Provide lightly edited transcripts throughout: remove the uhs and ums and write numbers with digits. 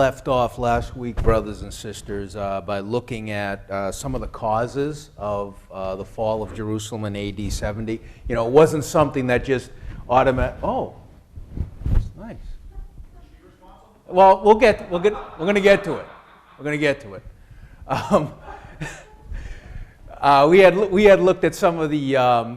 Left off last week, brothers and sisters, by looking at some of the causes of the fall of Jerusalem in AD 70. You know, it wasn't something that just Oh, that's nice. Well, we're going to get to it. We're going to get to it. We had looked at some of the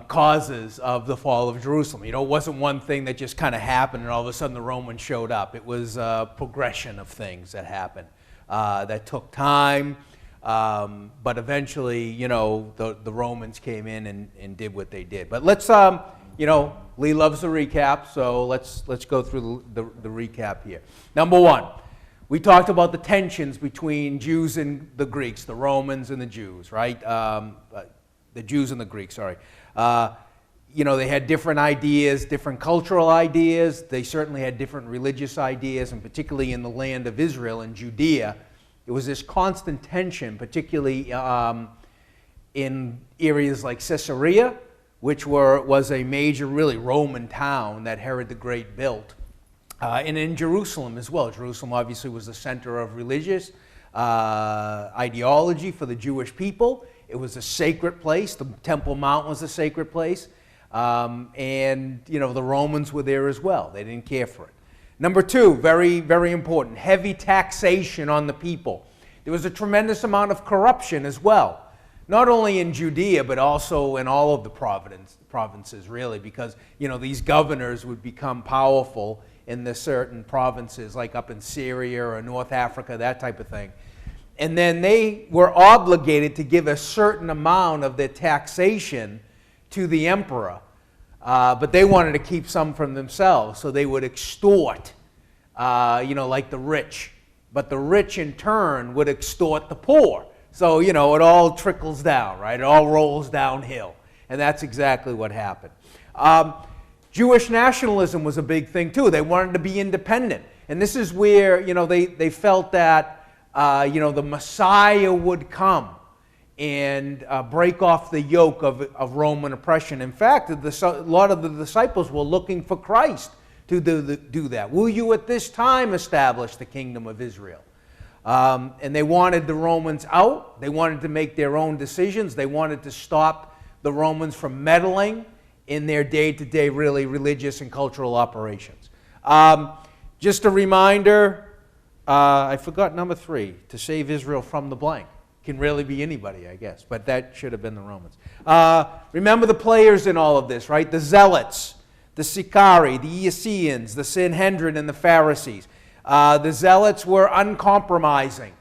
causes of the fall of Jerusalem. You know, it wasn't one thing that just kind of happened and all of a sudden the Romans showed up. It was a progression of things that happened that took time, but eventually, you know, the Romans came in and did what they did. But let's, you know, Lee loves the recap, so let's go through the recap here. Number one. We talked about the tensions between Jews and the Greeks, the Romans and the Jews, right? The Jews and the Greeks, sorry. You know, they had different ideas, different cultural ideas. They certainly had different religious ideas, and particularly in the land of Israel and Judea, it was this constant tension, particularly in areas like Caesarea, which was a major, really Roman town that Herod the Great built. And in Jerusalem as well. Jerusalem obviously was the center of religious ideology for the Jewish people. It was a sacred place. The Temple Mount was a sacred place. And, you know, the Romans were there as well. They didn't care for it. Number two, very, very important, heavy taxation on the people. There was a tremendous amount of corruption as well. Not only in Judea, but also in all of the provinces, really, because, you know, these governors would become powerful in the certain provinces, like up in Syria or North Africa, that type of thing. And then they were obligated to give a certain amount of their taxation to the emperor, but they wanted to keep some from themselves, so they would extort, you know, like the rich. But the rich, in turn, would extort the poor. So, you know, it all trickles down, right? It all rolls downhill. And that's exactly what happened. Jewish nationalism was a big thing too. They wanted to be independent. And this is where, you know, they felt that, you know, the Messiah would come and break off the yoke of Roman oppression. In fact, a lot of the disciples were looking for Christ to do that. Will you at this time establish the kingdom of Israel? And they wanted the Romans out. They wanted to make their own decisions. They wanted to stop the Romans from meddling in their day-to-day, really, religious and cultural operations. Just a reminder, I forgot number three, to save Israel from the blank. Can really be anybody, I guess, but that should have been the Romans. Remember the players in all of this, right? The Zealots, the Sicarii, the Essenes, the Sanhedrin, and the Pharisees. The Zealots were uncompromising.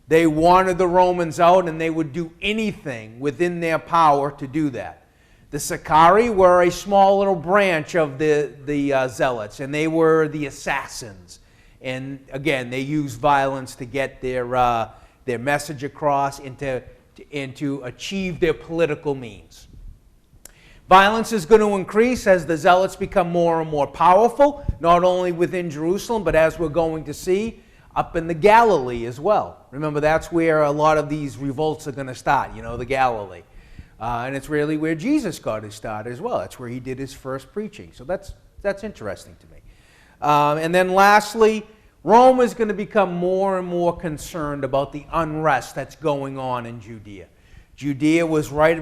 They wanted the Romans out, and they would do anything within their power to do that. The Sicarii were a small little branch of the Zealots, and they were the assassins. And again, they used violence to get their message across and to achieve their political means. Violence is going to increase as the Zealots become more and more powerful, not only within Jerusalem, but as we're going to see, up in the Galilee as well. Remember, that's where a lot of these revolts are going to start, you know, the Galilee. And it's really where Jesus got his start as well. That's where he did his first preaching. So that's interesting to me. And then lastly, Rome is going to become more and more concerned about the unrest that's going on in Judea. Judea was right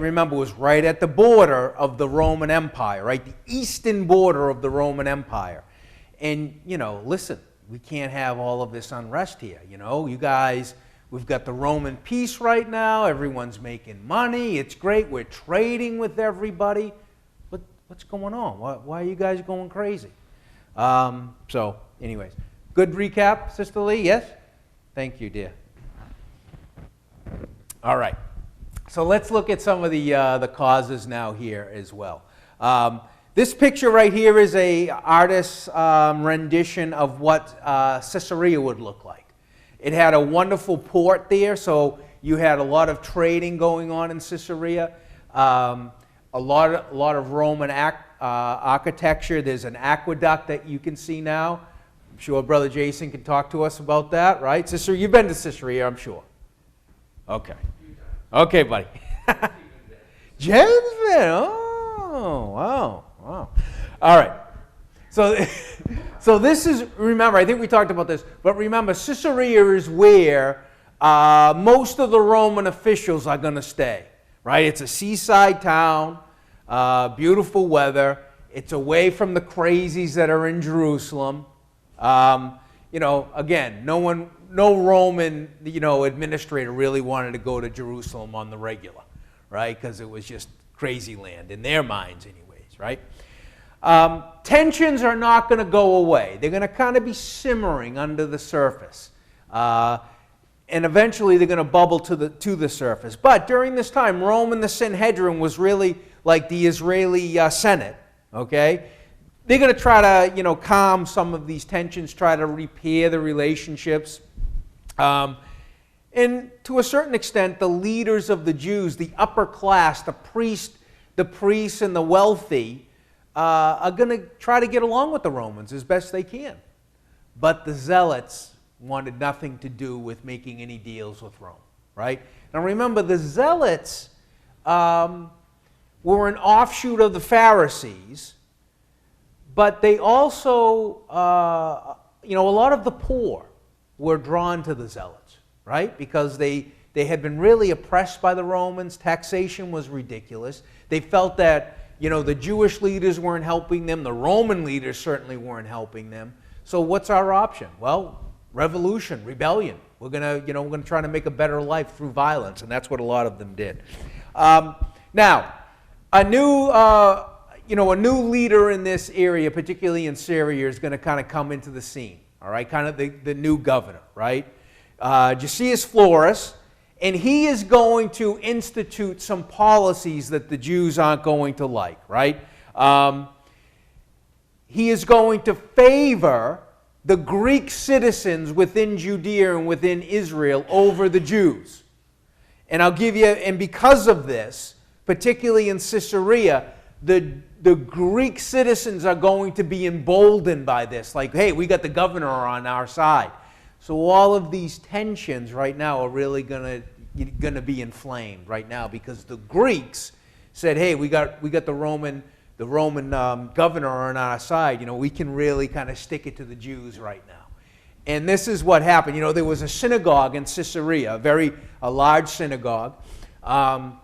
at the border of the Roman Empire, right? The eastern border of the Roman Empire. And, you know, listen, we can't have all of this unrest here. You know, you guys, we've got the Roman peace right now. Everyone's making money. It's great. We're trading with everybody. But what's going on? Why are you guys going crazy? So, anyways, good recap, Sister Lee. Yes? Thank you, dear. All right. So let's look at some of the causes now here as well. This picture right here is a artist's rendition of what Caesarea would look like. It had a wonderful port there, so you had a lot of trading going on in Caesarea. A lot of Roman architecture. There's an aqueduct that you can see now. I'm sure Brother Jason can talk to us about that, right? Caesarea, you've been to Caesarea, I'm sure. Okay. Okay, buddy. Jen's been, oh, wow. All right. So, so this is, remember, I think we talked about this, but remember, Caesarea is where most of the Roman officials are going to stay, right? It's a seaside town, beautiful weather. It's away from the crazies that are in Jerusalem. You know, again, no Roman, administrator really wanted to go to Jerusalem on the regular, right? Because it was just crazy land in their minds anyways, right? Tensions are not going to go away. They're going to kind of be simmering under the surface. And eventually they're going to bubble to the surface. But during this time, Rome and the Sanhedrin was really like the Israeli Senate, okay? They're going to try to, calm some of these tensions, try to repair the relationships. And to a certain extent, the leaders of the Jews, the upper class, the priests and the wealthy, are going to try to get along with the Romans as best they can. But the zealots wanted nothing to do with making any deals with Rome, right? Now remember, the zealots were an offshoot of the Pharisees, but they also, a lot of the poor were drawn to the zealots, right? Because they had been really oppressed by the Romans. Taxation was ridiculous. They felt that, the Jewish leaders weren't helping them. The Roman leaders certainly weren't helping them. So what's our option? Well, revolution, rebellion. We're gonna try to make a better life through violence, and that's what a lot of them did. Now, a new leader in this area, particularly in Syria, is going to kind of come into the scene. All right, kind of the new governor, right? Josias Florus, and he is going to institute some policies that the Jews aren't going to like, right? He is going to favor the Greek citizens within Judea and within Israel over the Jews. And I'll give you, and because of this, particularly in Caesarea, the Greek citizens are going to be emboldened by this. Like, hey, we got the governor on our side. So all of these tensions right now are really going to be inflamed right now because the Greeks said, hey, we got the Roman governor on our side. We can really kind of stick it to the Jews right now. And this is what happened. There was a synagogue in Caesarea, a large synagogue. And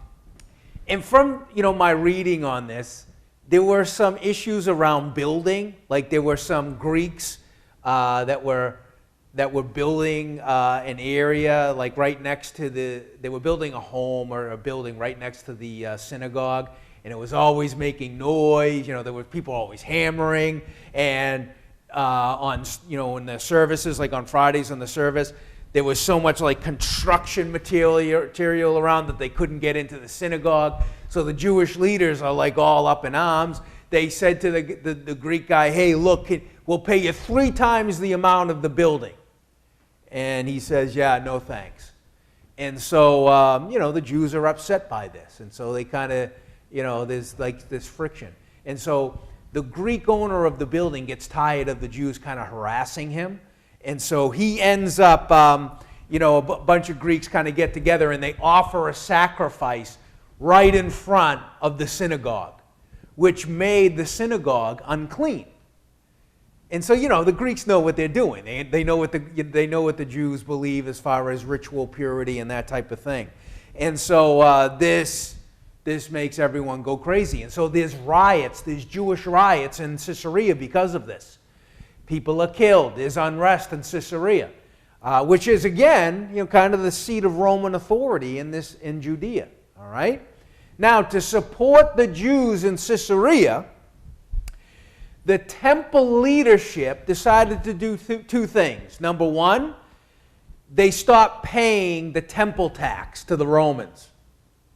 from, my reading on this, there were some issues around building. Like there were some Greeks that were building an area like right next to they were building a home or a building right next to the synagogue, and it was always making noise. There were people always hammering, and in the services, like on Fridays on the service, there was so much like construction material around that they couldn't get into the synagogue. So the Jewish leaders are like all up in arms. They said to the Greek guy, hey, look, we'll pay you 3 times the amount of the building. And he says, yeah, no thanks. And so, the Jews are upset by this. And so they kind of, there's like this friction. And so the Greek owner of the building gets tired of the Jews kind of harassing him. And so he ends up, a bunch of Greeks kind of get together and they offer a sacrifice right in front of the synagogue, which made the synagogue unclean. And so, the Greeks know what they're doing. They know what the Jews believe as far as ritual purity and that type of thing. And so this makes everyone go crazy. And so there's Jewish riots in Caesarea because of this. People are killed. There's unrest in Caesarea, which is, again, kind of the seat of Roman authority in Judea. All right? Now, to support the Jews in Caesarea, the temple leadership decided to do two things. Number one, they stopped paying the temple tax to the Romans,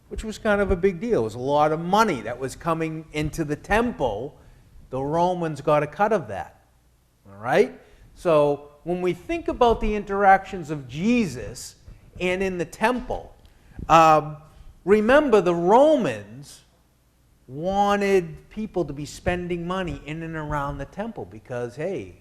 which was kind of a big deal. It was a lot of money that was coming into the temple. The Romans got a cut of that. All right? So when we think about the interactions of Jesus and in the temple, remember the Romans wanted people to be spending money in and around the temple because, hey,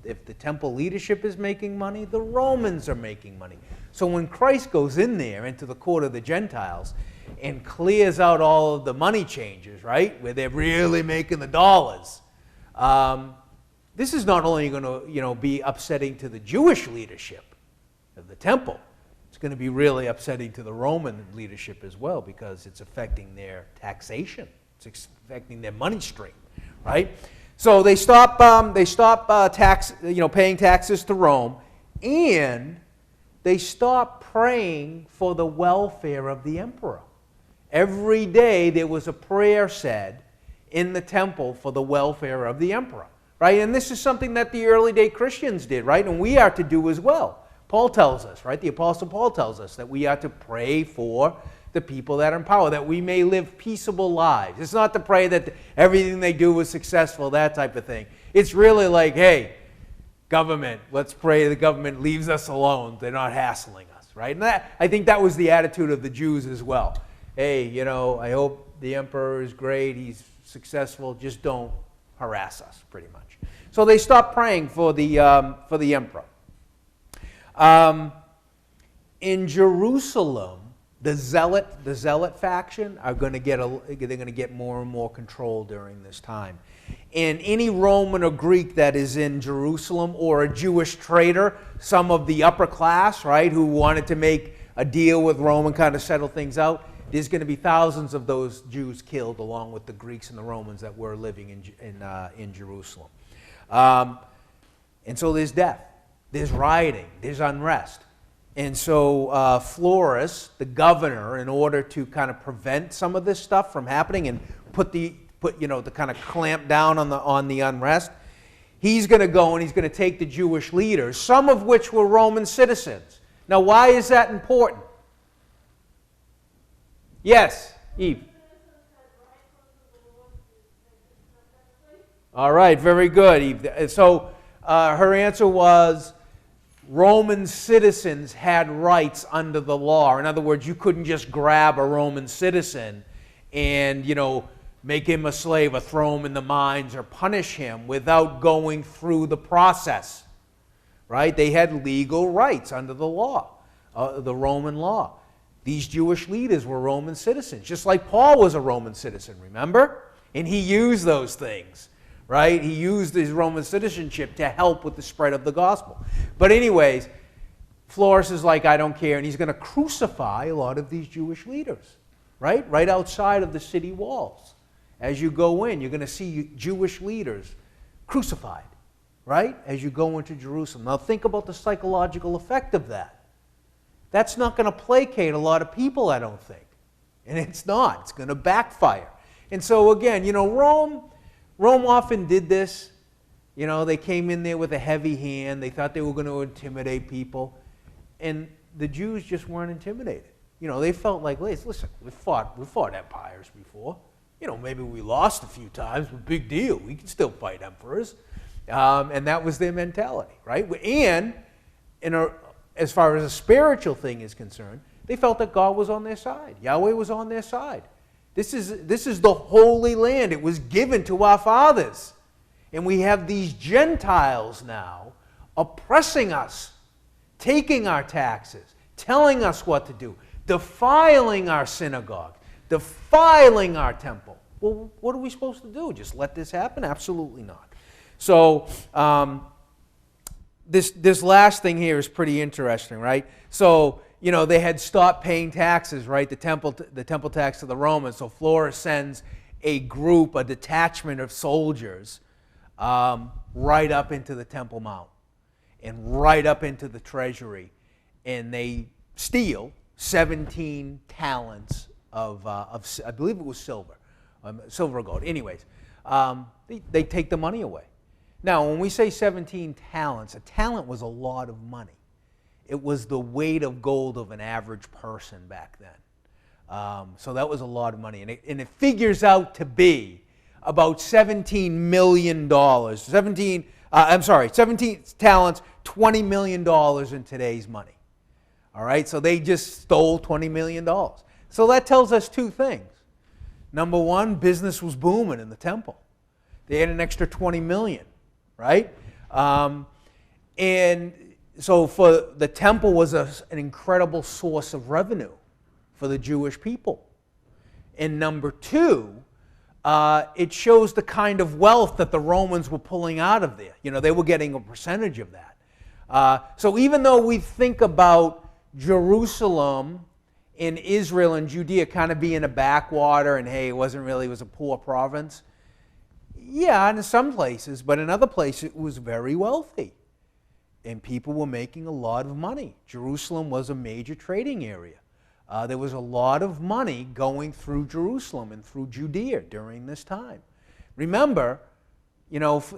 if the temple leadership is making money, the Romans are making money. So when Christ goes in there into the court of the Gentiles and clears out all of the money changers, right, where they're really making the dollars, this is not only going to, be upsetting to the Jewish leadership of the temple, it's going to be really upsetting to the Roman leadership as well, because it's affecting their taxation. It's affecting their money stream, right? So they stop paying taxes to Rome, and they stop praying for the welfare of the emperor. Every day there was a prayer said in the temple for the welfare of the emperor, right? And this is something that the early day Christians did, right? And we are to do as well. Paul tells us, right? The Apostle Paul tells us that we are to pray for the people that are in power, that we may live peaceable lives. It's not to pray that everything they do is successful, that type of thing. It's really like, hey, government, let's pray the government leaves us alone. They're not hassling us, right? And I think that was the attitude of the Jews as well. Hey, I hope the emperor is great, he's successful, just don't harass us, pretty much. So they stopped praying for the emperor. In Jerusalem, the zealot faction are going to get more and more control during this time. And any Roman or Greek that is in Jerusalem, or a Jewish trader, some of the upper class, right, who wanted to make a deal with Rome and kind of settle things out, there's going to be thousands of those Jews killed, along with the Greeks and the Romans that were living in Jerusalem. And so there's death, there's rioting, there's unrest. And so Florus, the governor, in order to kind of prevent some of this stuff from happening and to kind of clamp down on the unrest, he's going to go and he's going to take the Jewish leaders, some of which were Roman citizens. Now, why is that important? Yes, Eve. All right, very good, Eve. So her answer was, Roman citizens had rights under the law. In other words, you couldn't just grab a Roman citizen and, make him a slave or throw him in the mines or punish him without going through the process, right? They had legal rights under the law, the Roman law. These Jewish leaders were Roman citizens, just like Paul was a Roman citizen, remember? And he used those things. Right? He used his Roman citizenship to help with the spread of the gospel. But anyways, Florus is like, I don't care, and he's going to crucify a lot of these Jewish leaders, right? Right outside of the city walls. As you go in, you're going to see Jewish leaders crucified, right? As you go into Jerusalem. Now think about the psychological effect of that. That's not going to placate a lot of people, I don't think. And it's not. It's going to backfire. And so again, Rome often did this. They came in there with a heavy hand. They thought they were going to intimidate people. And the Jews just weren't intimidated. They felt like, listen, we've fought empires before. Maybe we lost a few times, but big deal. We can still fight emperors. And that was their mentality, right? And as far as a spiritual thing is concerned, they felt that God was on their side. Yahweh was on their side. This is the Holy Land. It was given to our fathers. And we have these Gentiles now oppressing us, taking our taxes, telling us what to do, defiling our synagogue, defiling our temple. Well, what are we supposed to do? Just let this happen? Absolutely not. So this last thing here is pretty interesting, right? So they had stopped paying taxes, right? The temple tax to the Romans. So Florus sends a detachment of soldiers right up into the Temple Mount and right up into the treasury. And they steal 17 talents of I believe it was silver or gold. Anyways, they take the money away. Now, when we say 17 talents, a talent was a lot of money. It was the weight of gold of an average person back then. So that was a lot of money. And it figures out to be about $17 million. 17 talents, $20 million in today's money. All right, so they just stole $20 million. So that tells us two things. Number one, business was booming in the temple. They had an extra $20 million, right? And so for the temple was an incredible source of revenue for the Jewish people. And number two, it shows the kind of wealth that the Romans were pulling out of there. They were getting a percentage of that. So even though we think about Jerusalem in Israel and Judea kind of being a backwater and, hey, it was a poor province. Yeah, in some places, but in other places it was very wealthy. And people were making a lot of money. Jerusalem was a major trading area. There was a lot of money going through Jerusalem and through Judea during this time. Remember,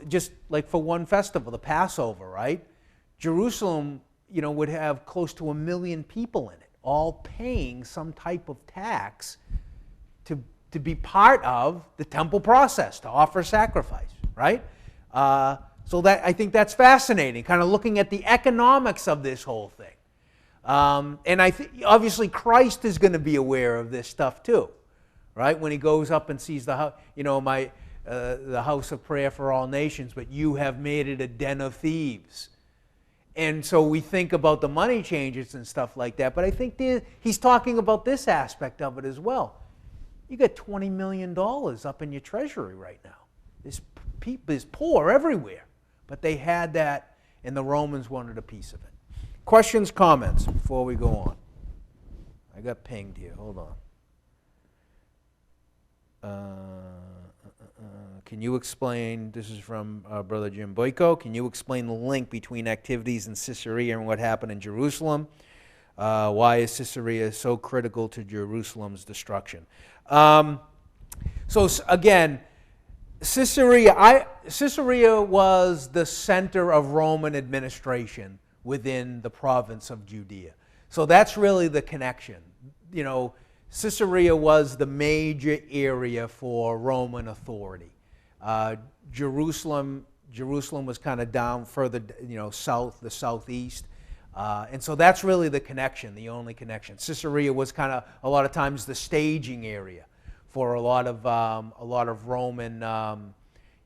just like for one festival, the Passover, right? Jerusalem, would have close to 1 million people in it, all paying some type of tax to be part of the temple process, to offer sacrifice, right? So I think that's fascinating, kind of looking at the economics of this whole thing. And I think obviously Christ is going to be aware of this stuff too, right? When he goes up and sees the house of prayer for all nations, but you have made it a den of thieves. And so we think about the money changes and stuff like that, but I think he's talking about this aspect of it as well. You got $20 million up in your treasury right now. There's poor everywhere, but they had that, and the Romans wanted a piece of it. Questions, comments before we go on? I got pinged here. Hold on. Can you explain, this is from Brother Jim Boyko, can you explain the link between activities in Caesarea and what happened in Jerusalem? Why is Caesarea so critical to Jerusalem's destruction? So again, Caesarea was the center of Roman administration within the province of Judea. So that's really the connection. Caesarea was the major area for Roman authority. Jerusalem was kind of down further, south, the southeast. And so that's really the connection, the only connection. Caesarea was kind of a lot of times the staging area for a lot of Roman,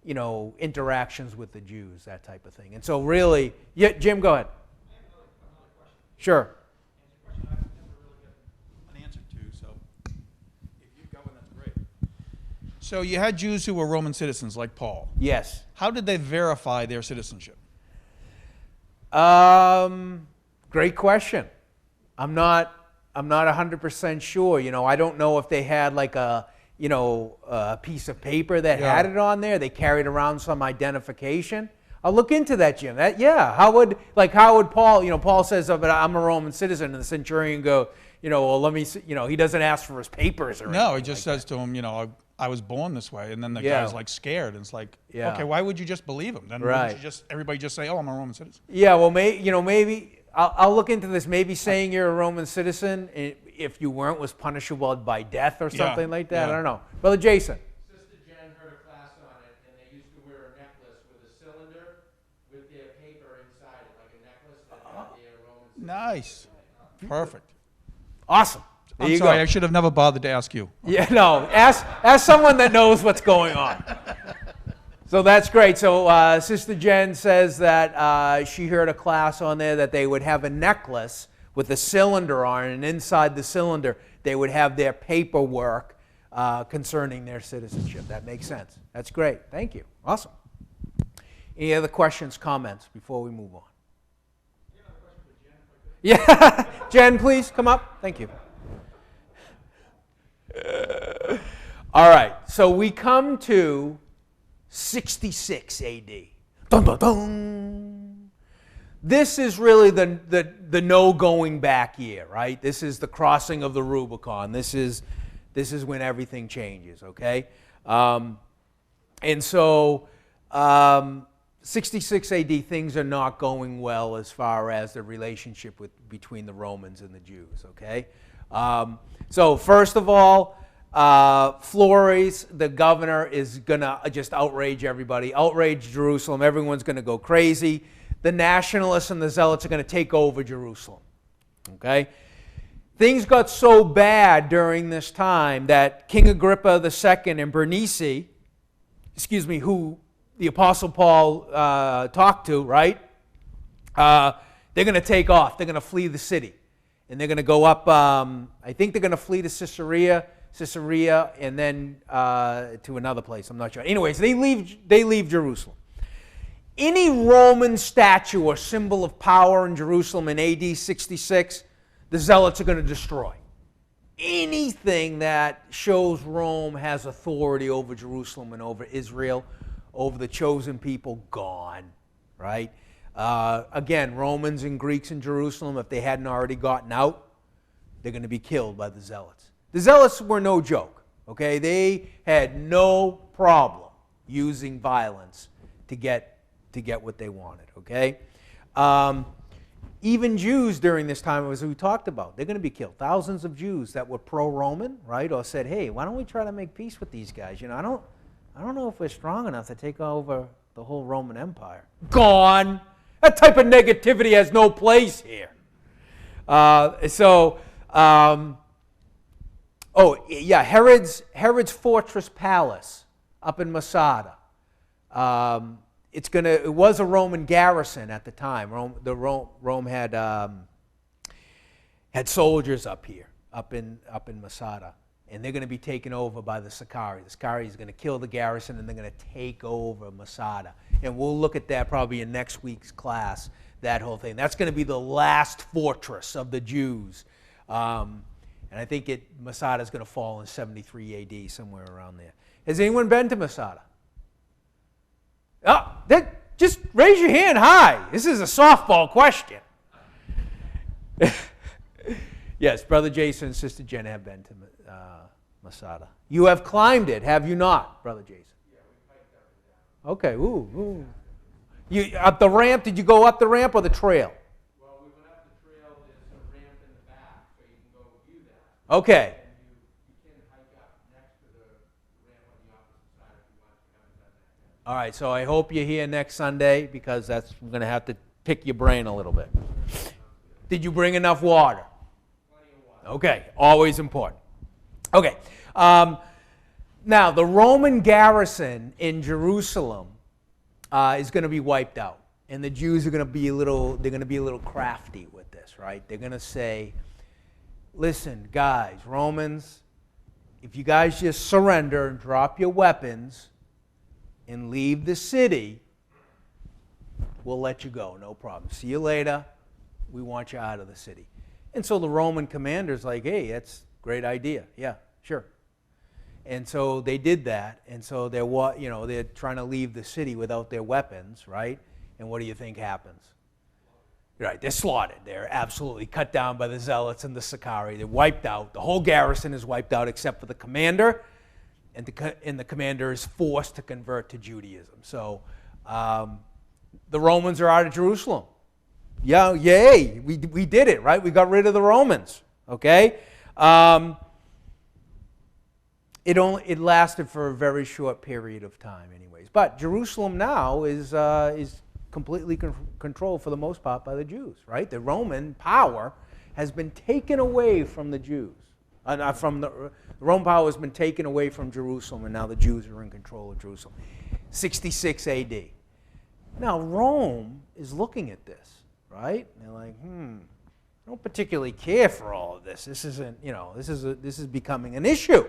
interactions with the Jews, that type of thing. And so really, yeah, Jim, go ahead. I have another question. Sure. It's a question I've never really gotten an answer to, so if you've got one, that's great. So you had Jews who were Roman citizens, like Paul. Yes. How did they verify their citizenship? Great question. I'm not 100% sure. I don't know if they had like a piece of paper that had it on there. They carried around some identification. I'll look into that, Jim. How would Paul? Paul says, "But I'm a Roman citizen," and the centurion go, "Well, let me see." He doesn't ask for his papers or anything. No, he just says to him, I was born this way, and then the guy's like scared, and it's like, okay, why would you just believe him? Then wouldn't you everybody just say, "Oh, I'm a Roman citizen"? Yeah, well, maybe I'll look into this. Maybe saying you're a Roman citizen, if you weren't, was punishable by death or something like that. I don't know. Brother Jason. Sister Jen heard a class on it, and they used to wear a necklace with a cylinder with their paper inside it, like a necklace that had their Roman citizen. Nice. Perfect. Awesome. I'm sorry, I should have never bothered to ask you. Yeah, no. Ask someone that knows what's going on. So that's great. So Sister Jen says that she heard a class on there that they would have a necklace with a cylinder on it, and inside the cylinder they would have their paperwork concerning their citizenship. That makes sense. That's great. Thank you. Awesome. Any other questions, comments before we move on? Yeah, Jen, please come up. Thank you. All right, so we come to 66 A.D. Dun, dun, dun. This is really the no going back year, right? This is the crossing of the Rubicon. This is when everything changes, okay? And so 66 A.D., things are not going well as far as the relationship between the Romans and the Jews, okay? So first of all, Flores, the governor, is going to just outrage everybody, outrage Jerusalem. Everyone's going to go crazy. The nationalists and the zealots are going to take over Jerusalem, okay? Things got so bad during this time that King Agrippa II and Bernice, who the Apostle Paul talked to, right? They're going to take off. They're going to flee the city. And they're going to go up, I think they're going to flee to Caesarea. Caesarea, and then to another place. I'm not sure. Anyways, they leave Jerusalem. Any Roman statue or symbol of power in Jerusalem in AD 66, the Zealots are going to destroy. Anything that shows Rome has authority over Jerusalem and over Israel, over the chosen people, gone, right? Again, Romans and Greeks in Jerusalem, if they hadn't already gotten out, they're going to be killed by the Zealots. The Zealots were no joke, okay? They had no problem using violence to get what they wanted, okay? Even Jews during this time, as we talked about, they're going to be killed. Thousands of Jews that were pro-Roman, right, or said, hey, why don't we try to make peace with these guys? You know, I don't know if we're strong enough to take over the whole Roman Empire. Gone. That type of negativity has no place here. Herod's fortress palace up in Masada. It was a Roman garrison at the time. Rome had soldiers up here, up in Masada, and they're going to be taken over by the Sicarii. The Sicarii is going to kill the garrison, and they're going to take over Masada. And we'll look at that probably in next week's class. That whole thing. That's going to be the last fortress of the Jews, and I think Masada is going to fall in 73 A.D. somewhere around there. Has anyone been to Masada? Oh, just raise your hand high. This is a softball question. Yes, Brother Jason and Sister Jenna have been to Masada. You have climbed it, have you not, Brother Jason? Yeah, we hiked up and down. Okay, ooh. You up the ramp? Did you go up the ramp or the trail? Well, we went up the trail. There's a ramp in the back, so you can go view that. Okay. And you can hike up next to the ramp on the opposite side if you want to come inside that. All right, so I hope you're here next Sunday because we're going to have to pick your brain a little bit. Did you bring enough water? Plenty of water. Okay, always important. Okay, now the Roman garrison in Jerusalem is going to be wiped out, and the Jews are going to be a little crafty with this, right? They're going to say, "Listen, guys, Romans, if you guys just surrender and drop your weapons and leave the city, we'll let you go, no problem. See you later. We want you out of the city." And so the Roman commander's like, hey, that's a great idea. Yeah, sure. And so they did that, and so they're trying to leave the city without their weapons, right? And what do you think happens? Right, they're slaughtered. They're absolutely cut down by the Zealots and the Sicarii. They're wiped out. The whole garrison is wiped out except for the commander, and the commander is forced to convert to Judaism. So the Romans are out of Jerusalem. Yeah, yay, we did it, right? We got rid of the Romans, okay? It lasted for a very short period of time anyways. But Jerusalem now is completely controlled for the most part by the Jews, right? The Roman power has been taken away from the Jews. The Roman power has been taken away from Jerusalem, and now the Jews are in control of Jerusalem. 66 A.D. Now Rome is looking at this, right? And they're like, I don't particularly care for all of this. This isn't, this is becoming an issue.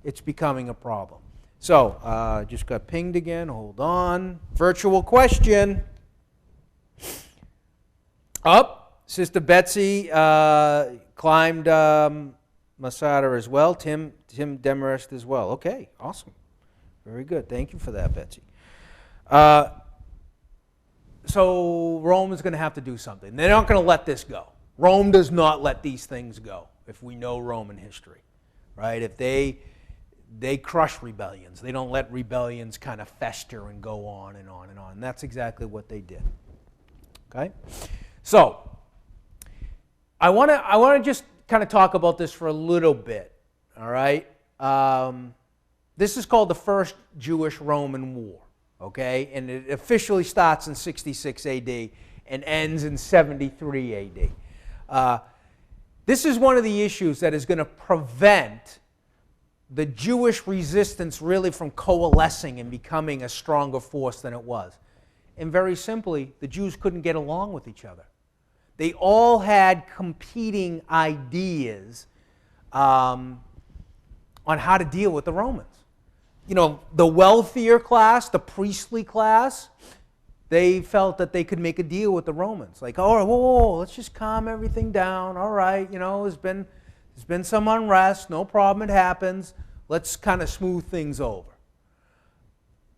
It's becoming a problem. So, just got pinged again. Hold on. Virtual question. Up. Sister Betsy climbed Masada as well. Tim Demarest as well. Okay, awesome. Very good. Thank you for that, Betsy. So Rome is going to have to do something. They're not going to let this go. Rome does not let these things go, if we know Roman history, right? If they crush rebellions. They don't let rebellions kind of fester and go on and on and on. And that's exactly what they did. Okay? So, I want to just kind of talk about this for a little bit. All right? This is called the First Jewish-Roman War. Okay? And it officially starts in 66 A.D. and ends in 73 A.D. This is one of the issues that is going to prevent the Jewish resistance really from coalescing and becoming a stronger force than it was. And very simply, the Jews couldn't get along with each other. They all had competing ideas on how to deal with the Romans. You know, the wealthier class, the priestly class, they felt that they could make a deal with the Romans. Like, oh, whoa, let's just calm everything down. All right, you know, there's been some unrest. No problem, it happens. Let's kind of smooth things over.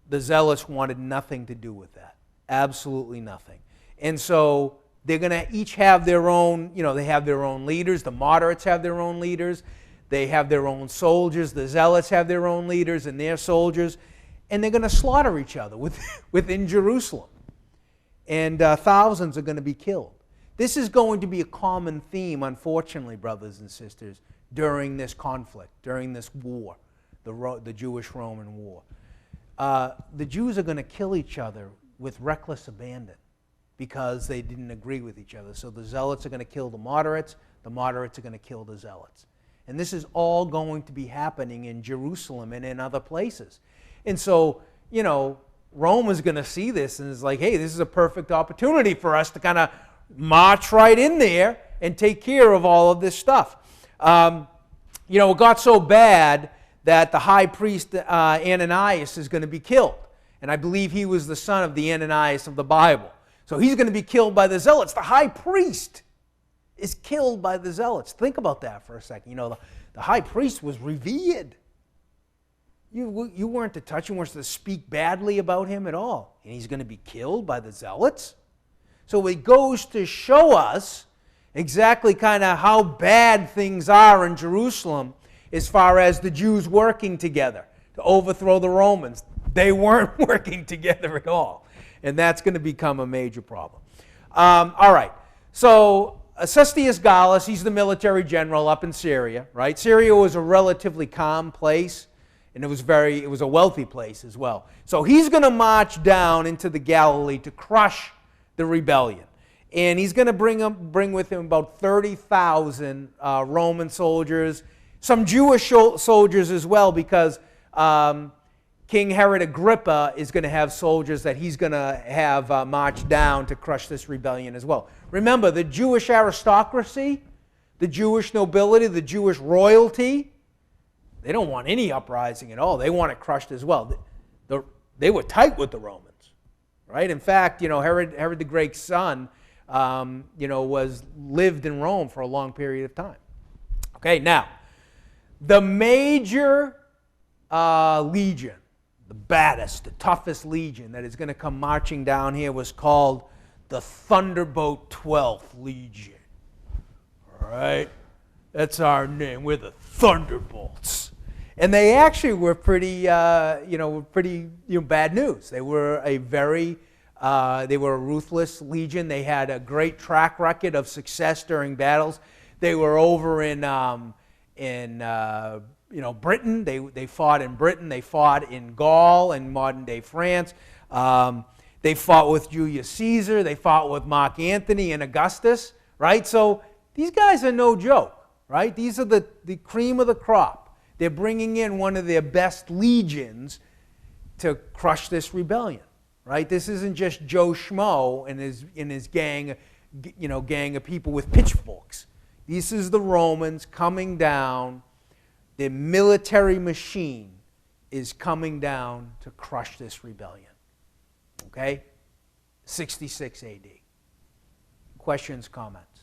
The Zealots wanted nothing to do with that. Absolutely nothing. And so they're going to each have their own, you know, they have their own leaders. The moderates have their own leaders. They have their own soldiers. The Zealots have their own leaders and their soldiers. And they're going to slaughter each other within Jerusalem. And thousands are going to be killed. This is going to be a common theme, unfortunately, brothers and sisters, during this conflict, during this war, the Jewish-Roman war. The Jews are going to kill each other with reckless abandon because they didn't agree with each other. So the Zealots are going to kill the moderates are going to kill the Zealots. And this is all going to be happening in Jerusalem and in other places. And so, you know, Rome is going to see this and is like, hey, this is a perfect opportunity for us to kind of march right in there and take care of all of this stuff. You know, it got so bad that the high priest Ananias is going to be killed. And I believe he was the son of the Ananias of the Bible. So he's going to be killed by the Zealots. The high priest is killed by the Zealots. Think about that for a second. You know, the high priest was revered. You weren't to touch him, weren't to speak badly about him at all. And he's going to be killed by the Zealots. So it goes to show us exactly kind of how bad things are in Jerusalem as far as the Jews working together to overthrow the Romans. They weren't working together at all. And that's going to become a major problem. All right. So Cestius Gallus, he's the military general up in Syria, right? Syria was a relatively calm place, and it was a wealthy place as well. So he's going to march down into the Galilee to crush the rebellion. And he's going to bring with him about 30,000 Roman soldiers, some Jewish soldiers as well, because King Herod Agrippa is going to have soldiers that he's going to have march down to crush this rebellion as well. Remember, the Jewish aristocracy, the Jewish nobility, the Jewish royalty, they don't want any uprising at all. They want it crushed as well. They were tight with the Romans, right? In fact, you know, Herod the Great's son, you know, lived in Rome for a long period of time. Okay, now, the major legion, the baddest, the toughest legion that is going to come marching down here was called the Thunderbolt 12th Legion. All right? That's our name. We're the Thunderbolts. And they actually were pretty bad news. They were a ruthless legion. They had a great track record of success during battles. They were over in Britain. They fought in Britain. They fought in Gaul and modern-day France. They fought with Julius Caesar. They fought with Mark Antony and Augustus, right? So these guys are no joke, right? These are the cream of the crop. They're bringing in one of their best legions to crush this rebellion, right? This isn't just Joe Schmo and his gang of people with pitchforks. This is the Romans coming down. The military machine is coming down to crush this rebellion. Okay? 66 AD. Questions, comments?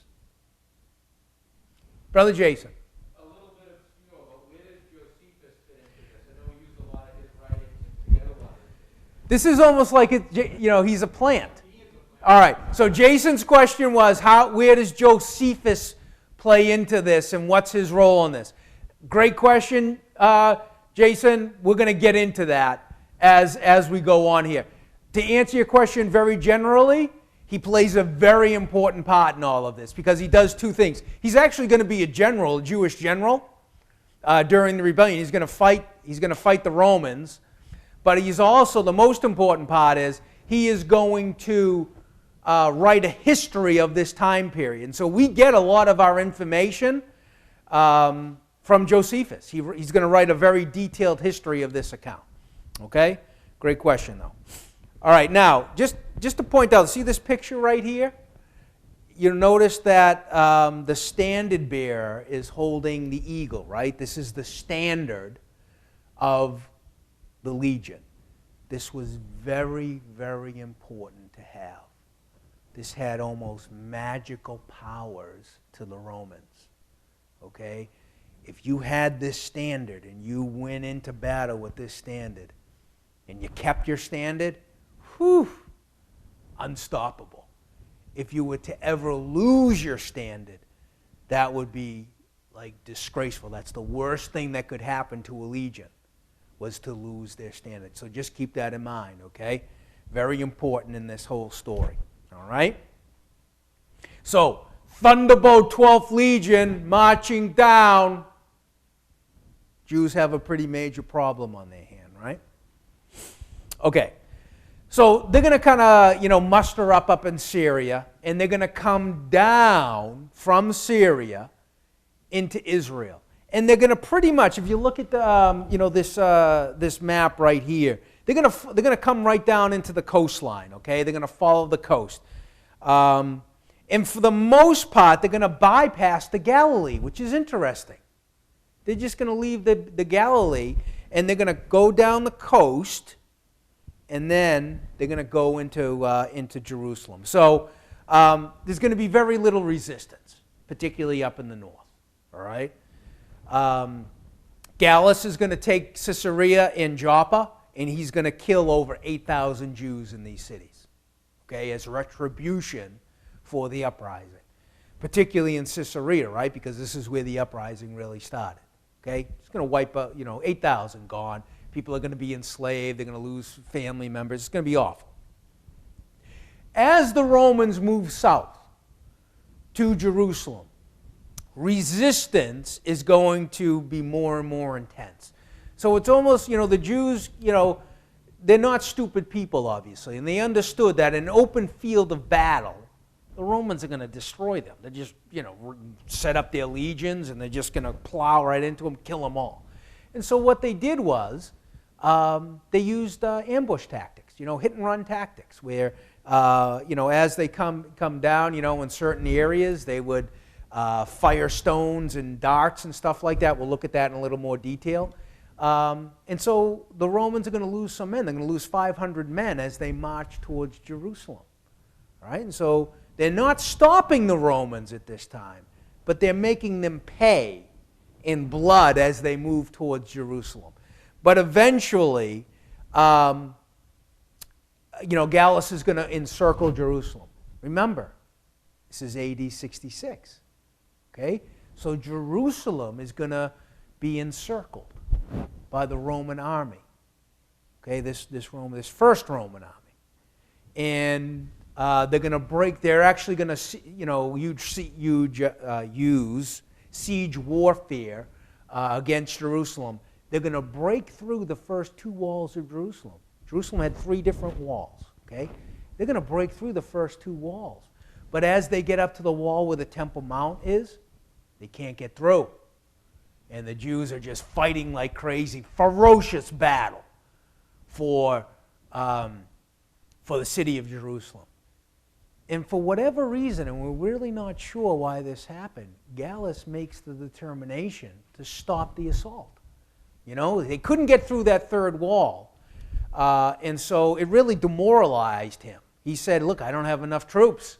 Brother Jason. A little bit obscure, but where does Josephus fit into this? I know we use a lot of his writings and forget a lot of it. This is almost like he's a plant. All right. So Jason's question was, where does Josephus play into this, and what's his role in this? Great question, Jason. We're going to get into that as we go on here. To answer your question very generally, he plays a very important part in all of this because he does two things. He's actually going to be a general, a Jewish general, during the rebellion. He's going to fight the Romans, but he's also, the most important part is, he is going to write a history of this time period. And so we get a lot of our information from Josephus. He's going to write a very detailed history of this account. Okay? Great question, though. All right, now, just to point out, see this picture right here? you notice that the standard bearer is holding the eagle, right? This is the standard of the legion. This was very, very important to have. This had almost magical powers to the Romans, okay? If you had this standard and you went into battle with this standard and you kept your standard, whew, unstoppable. If you were to ever lose your standard, that would be like disgraceful. That's the worst thing that could happen to a legion, was to lose their standard. So just keep that in mind, okay? Very important in this whole story, all right? So, Thunderbolt 12th Legion marching down. Jews have a pretty major problem on their hand, right? Okay. So they're going to kind of, muster up in Syria, and they're going to come down from Syria into Israel. And they're going to pretty much, if you look at the, this map right here, they're going to come right down into the coastline, okay? They're going to follow the coast. And for the most part, they're going to bypass the Galilee, which is interesting. They're just going to leave the Galilee, and they're going to go down the coast, and then they're going to go into Jerusalem. So there's going to be very little resistance, particularly up in the north. All right. Gallus is going to take Caesarea and Joppa, and he's going to kill over 8,000 Jews in these cities, okay, as retribution for the uprising, particularly in Caesarea, right, because this is where the uprising really started. Okay, it's going to wipe out, 8,000 gone. People are going to be enslaved. They're going to lose family members. It's going to be awful. As the Romans move south to Jerusalem, resistance is going to be more and more intense. So it's almost, the Jews, they're not stupid people, obviously, and they understood that in an open field of battle, the Romans are going to destroy them. They're just, set up their legions, and they're just going to plow right into them, kill them all. And so what they did was they used ambush tactics, hit-and-run tactics, where, as they come down, in certain areas, they would fire stones and darts and stuff like that. We'll look at that in a little more detail. And so the Romans are going to lose some men. They're going to lose 500 men as they march towards Jerusalem. All right? And so they're not stopping the Romans at this time, but they're making them pay in blood as they move towards Jerusalem. But eventually, Gallus is going to encircle Jerusalem. Remember, this is AD 66. Okay? So Jerusalem is going to be encircled by the Roman army. Okay, this first Roman army. And they're going to break, they're actually going to use siege warfare against Jerusalem. They're going to break through the first two walls of Jerusalem. Jerusalem had 3 different walls, okay? They're going to break through the first 2 walls. But as they get up to the wall where the Temple Mount is, they can't get through. And the Jews are just fighting like crazy, ferocious battle for the city of Jerusalem. And for whatever reason, and we're really not sure why this happened, Gallus makes the determination to stop the assault. They couldn't get through that third wall. And so it really demoralized him. He said, look, I don't have enough troops.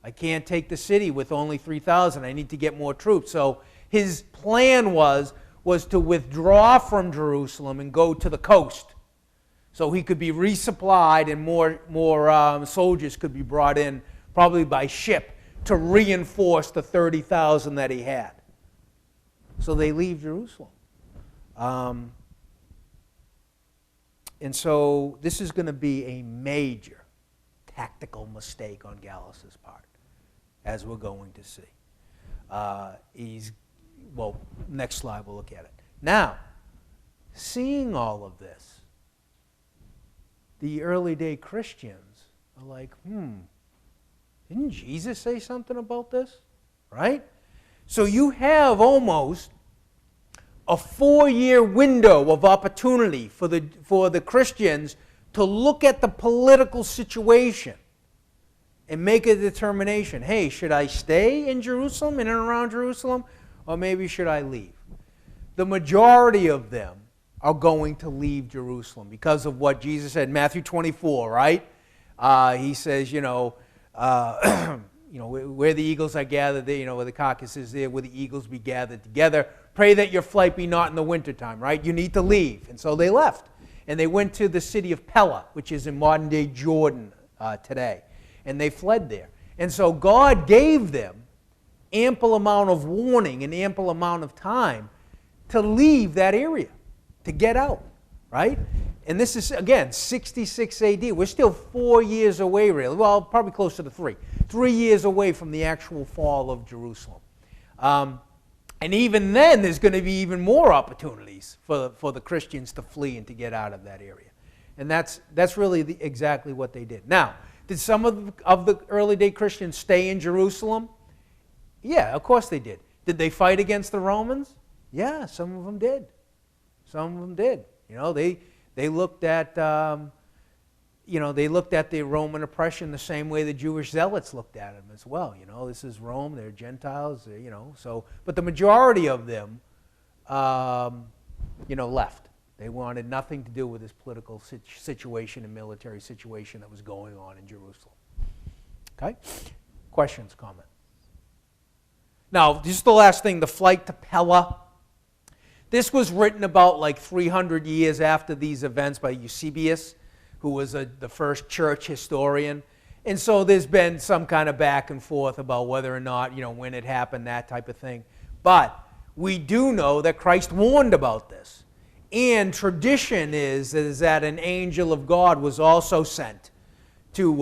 I can't take the city with only 3,000. I need to get more troops. So his plan was to withdraw from Jerusalem and go to the coast, so he could be resupplied and more soldiers could be brought in, probably by ship, to reinforce the 30,000 that he had. So they leave Jerusalem. And so this is going to be a major tactical mistake on Gallus's part, as we're going to see. Next slide, we'll look at it. Now, seeing all of this, the early day Christians are like, didn't Jesus say something about this? Right? So you have almost a 4-year window of opportunity for the Christians to look at the political situation and make a determination. Hey, should I stay in Jerusalem, in and around Jerusalem, or maybe should I leave? The majority of them are going to leave Jerusalem because of what Jesus said in Matthew 24, right? He says, where the eagles are gathered, there, where the carcass is there, where the eagles be gathered together. Pray that your flight be not in the wintertime, right? You need to leave. And so they left. And they went to the city of Pella, which is in modern-day Jordan today. And they fled there. And so God gave them ample amount of warning and ample amount of time to leave that area, to get out, right? And this is, again, 66 AD. We're still 4 years away, really. Well, probably closer to 3. 3 years away from the actual fall of Jerusalem. And even then, there's going to be even more opportunities for the Christians to flee and to get out of that area. And that's really exactly what they did. Now, did some of the early day Christians stay in Jerusalem? Yeah, of course they did. Did they fight against the Romans? Yeah, some of them did. Some of them did. They looked at they looked at the Roman oppression the same way the Jewish zealots looked at them as well. This is Rome, they're Gentiles, but the majority of them, left. They wanted nothing to do with this political situation and military situation that was going on in Jerusalem. Okay? Questions, comments? Now, this is the last thing, the flight to Pella. This was written about like 300 years after these events by Eusebius, who was the first church historian. And so there's been some kind of back and forth about whether or not, when it happened, that type of thing. But we do know that Christ warned about this. And tradition is that an angel of God was also sent to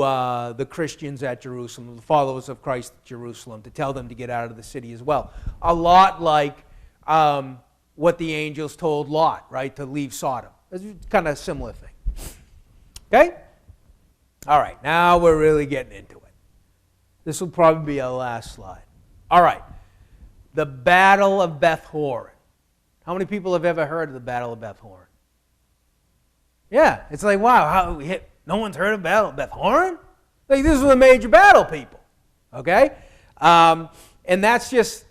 the Christians at Jerusalem, the followers of Christ at Jerusalem, to tell them to get out of the city as well. A lot like what the angels told Lot, right, to leave Sodom. It's kind of a similar thing. Okay? All right, now we're really getting into it. This will probably be our last slide. All right, the Battle of Beth Horon. How many people have ever heard of the Battle of Beth Horon? Yeah, it's like, wow, no one's heard of Battle of Beth Horon? Like, this was a major battle, people. Okay? And that's just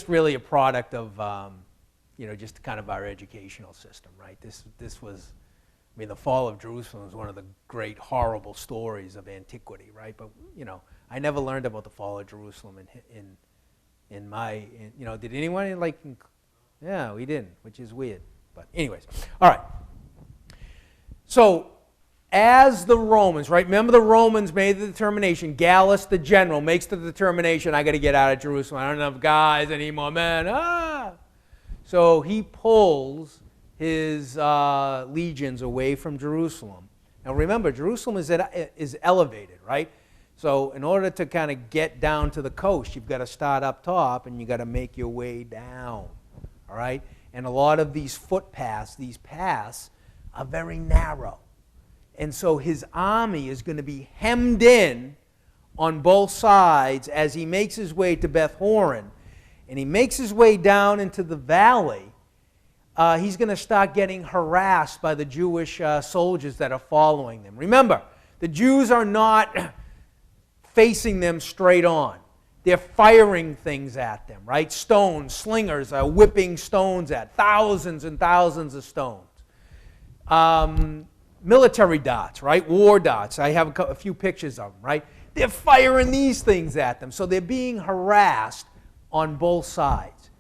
really a product of, just kind of our educational system, right? This was, the fall of Jerusalem was one of the great, horrible stories of antiquity, right? But, I never learned about the fall of Jerusalem in my, did anyone yeah, we didn't, which is weird. But anyways, all right. So, as the Romans, right? Remember the Romans made the determination. Gallus, the general, makes the determination, I got to get out of Jerusalem. I don't have guys anymore, man. So he pulls his legions away from Jerusalem. Now remember, Jerusalem is elevated, right? So in order to kind of get down to the coast, you've got to start up top and you've got to make your way down, all right? And a lot of these footpaths, these paths, are very narrow. And so his army is going to be hemmed in on both sides as he makes his way to Beth Horon. And he makes his way down into the valley. He's going to start getting harassed by the Jewish soldiers that are following them. Remember, the Jews are not facing them straight on. They're firing things at them, right? Stones, slingers are whipping stones at thousands and thousands of stones. Military darts, right? War darts. I have a few pictures of them, right? They're firing these things at them. So they're being harassed on both sides.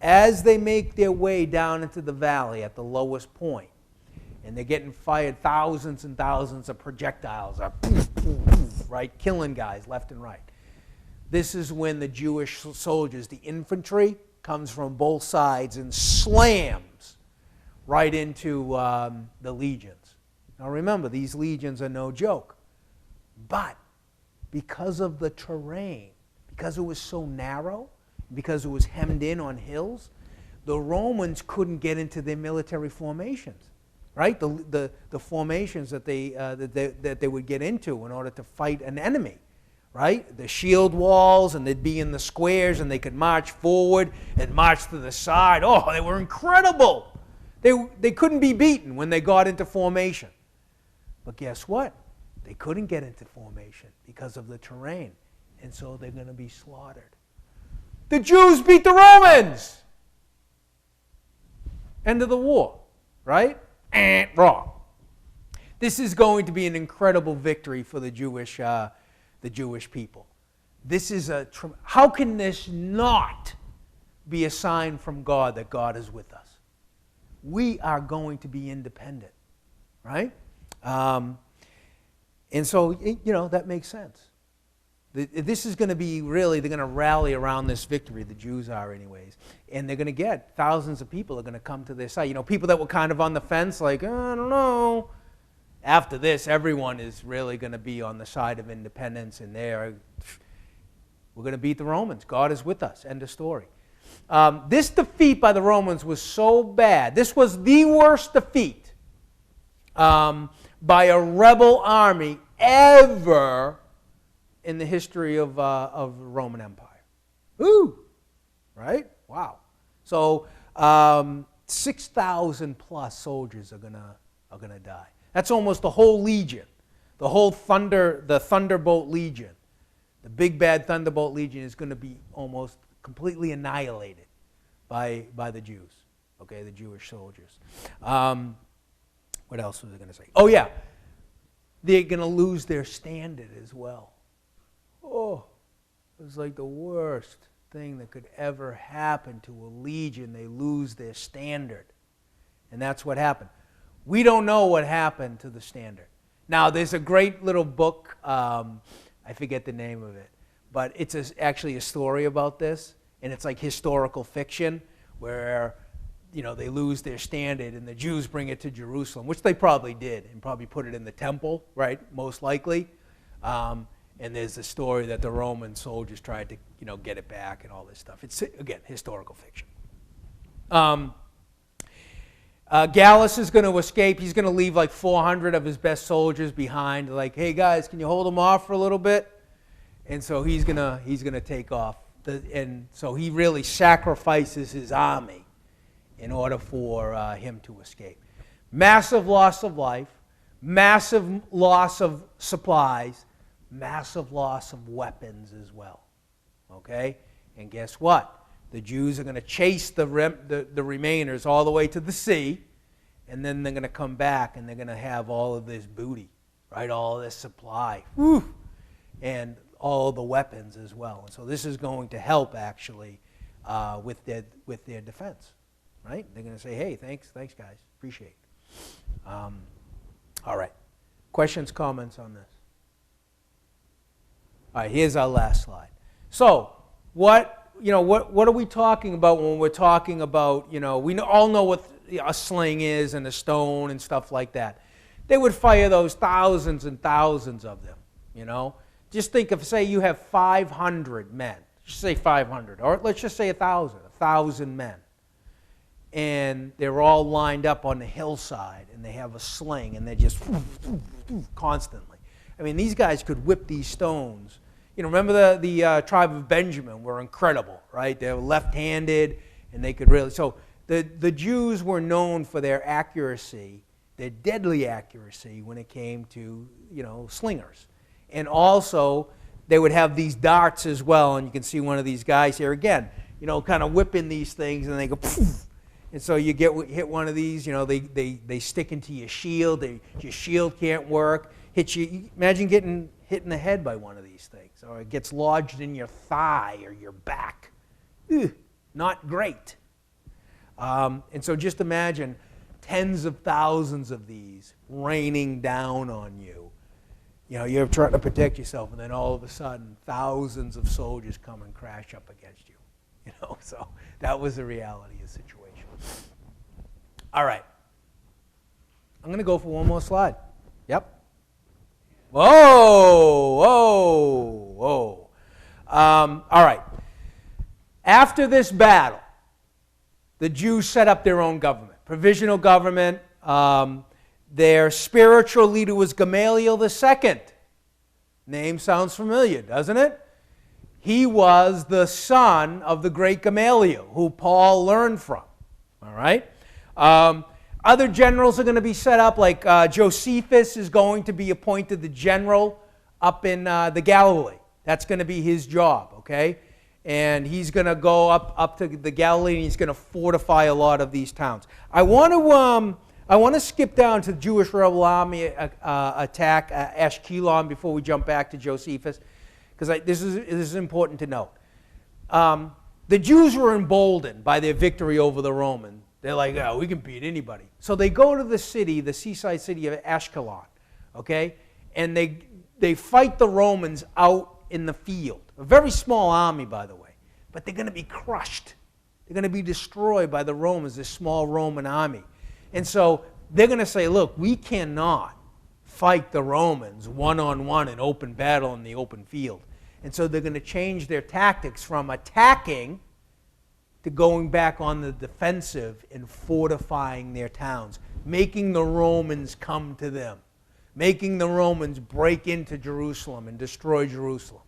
As they make their way down into the valley at the lowest point, and they're getting fired thousands and thousands of projectiles, right? Killing guys left and right. This is when the Jewish soldiers, the infantry, comes from both sides and slams right into the legions. Now remember, these legions are no joke. But because of the terrain, because it was so narrow, because it was hemmed in on hills, the Romans couldn't get into their military formations, right? The formations that they would get into in order to fight an enemy, right? The shield walls, and they'd be in the squares, and they could march forward and march to the side. Oh, they were incredible. They couldn't be beaten when they got into formation. But guess what? They couldn't get into formation because of the terrain, and so they're going to be slaughtered. The Jews beat the Romans. End of the war, right? Wrong. This is going to be an incredible victory for the Jewish people. This is how can this not be a sign from God that God is with us? We are going to be independent, right? And so, that makes sense. This is going to be really, they're going to rally around this victory, the Jews are anyways. And they're going to get thousands of people are going to come to their side. People that were kind of on the fence, like, I don't know. After this, everyone is really going to be on the side of independence, and we're going to beat the Romans. God is with us. End of story. This defeat by the Romans was so bad. This was the worst defeat by a rebel army ever in the history of the Roman Empire. Ooh, right? Wow. So 6,000 plus soldiers are gonna die. That's almost the whole legion, the Thunderbolt Legion, the big bad Thunderbolt Legion is going to be almost completely annihilated by the Jews. Okay, the Jewish soldiers. What else was I going to say? Oh yeah, they're going to lose their standard as well. Oh, it was like the worst thing that could ever happen to a legion. They lose their standard. And that's what happened. We don't know what happened to the standard. Now, there's a great little book, I forget the name of it, but it's actually a story about this, and it's like historical fiction where, they lose their standard and the Jews bring it to Jerusalem, which they probably did, and probably put it in the temple, right, most likely. And there's a story that the Roman soldiers tried to, get it back and all this stuff. It's, again, historical fiction. Gallus is going to escape. He's going to leave like 400 of his best soldiers behind. Like, hey guys, can you hold them off for a little bit? And so he's gonna take off. And so he really sacrifices his army in order for him to escape. Massive loss of life, massive loss of supplies, massive loss of weapons as well. Okay? And guess what? The Jews are going to chase the remainers all the way to the sea, and then they're going to come back and they're going to have all of this booty, right? All of this supply, and all the weapons as well. And so this is going to help actually with their defense, right? They're going to say, hey, thanks guys, appreciate it. All right, questions, comments on this? All right, here's our last slide. So what are we talking about when we're talking about, we all know what a sling is and a stone and stuff like that. They would fire those thousands and thousands of them, Just think of, say you have 500 men. Just say 500, or let's just say 1,000 men. And they're all lined up on the hillside, and they have a sling, and they're just constantly. I mean, these guys could whip these stones. Remember the tribe of Benjamin were incredible, right? They were left-handed, and they could really. So the Jews were known for their accuracy, their deadly accuracy when it came to, slingers. And also, they would have these darts as well, and you can see one of these guys here again, kind of whipping these things, and they go poof. And so you hit one of these, they stick into your shield. Your shield can't work. Hit you. Imagine getting hit in the head by one of these things, or it gets lodged in your thigh or your back. Not great. And so just imagine tens of thousands of these raining down on you. You're trying to protect yourself, and then all of a sudden, thousands of soldiers come and crash up against you. So that was the reality of the situation. All right. I'm going to go for one more slide. Yep. Whoa. All right. After this battle, the Jews set up their own government, provisional government. Their spiritual leader was Gamaliel II. Name sounds familiar, doesn't it? He was the son of the great Gamaliel, who Paul learned from. All right? Other generals are going to be set up, like Josephus is going to be appointed the general up in the Galilee. That's going to be his job, okay? And he's going to go up to the Galilee, and he's going to fortify a lot of these towns. I want to skip down to the Jewish rebel army attack Ashkelon before we jump back to Josephus, because this is important to note. The Jews were emboldened by their victory over the Romans. They're like, oh, we can beat anybody. So they go to the city, the seaside city of Ashkelon, okay? And they fight the Romans out in the field. A very small army, by the way. But they're going to be crushed. They're going to be destroyed by the Romans, this small Roman army. And so they're going to say, look, we cannot fight the Romans one-on-one in open battle in the open field. And so they're going to change their tactics from attacking to going back on the defensive and fortifying their towns, making the Romans come to them, making the Romans break into Jerusalem and destroy Jerusalem.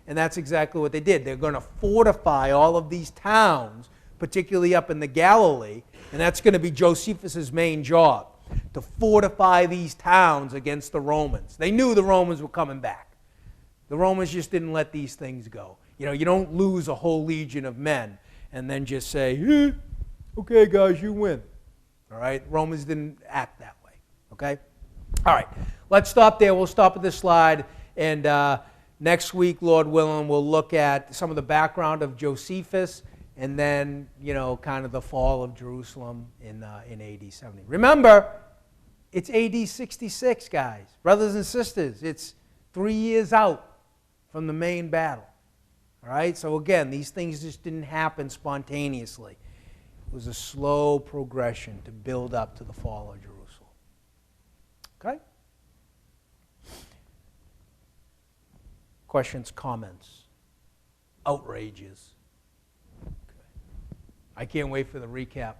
And that's exactly what they did. They're going to fortify all of these towns, particularly up in the Galilee, and that's going to be Josephus' main job, to fortify these towns against the Romans. They knew the Romans were coming back. The Romans just didn't let these things go. You know, you don't lose a whole legion of men and then just say, okay, guys, you win. All right? Romans didn't act that way. Okay? All right. Let's stop there. We'll stop at this slide. And next week, Lord willing, we'll look at some of the background of Josephus and then, you know, kind of the fall of Jerusalem in AD 70. Remember, it's AD 66, guys. Brothers and sisters, it's 3 years out from the main battle. All right? So again, these things just didn't happen spontaneously. It was a slow progression to build up to the fall of Jerusalem. Okay? Questions, comments, outrages? Okay. I can't wait for the recap.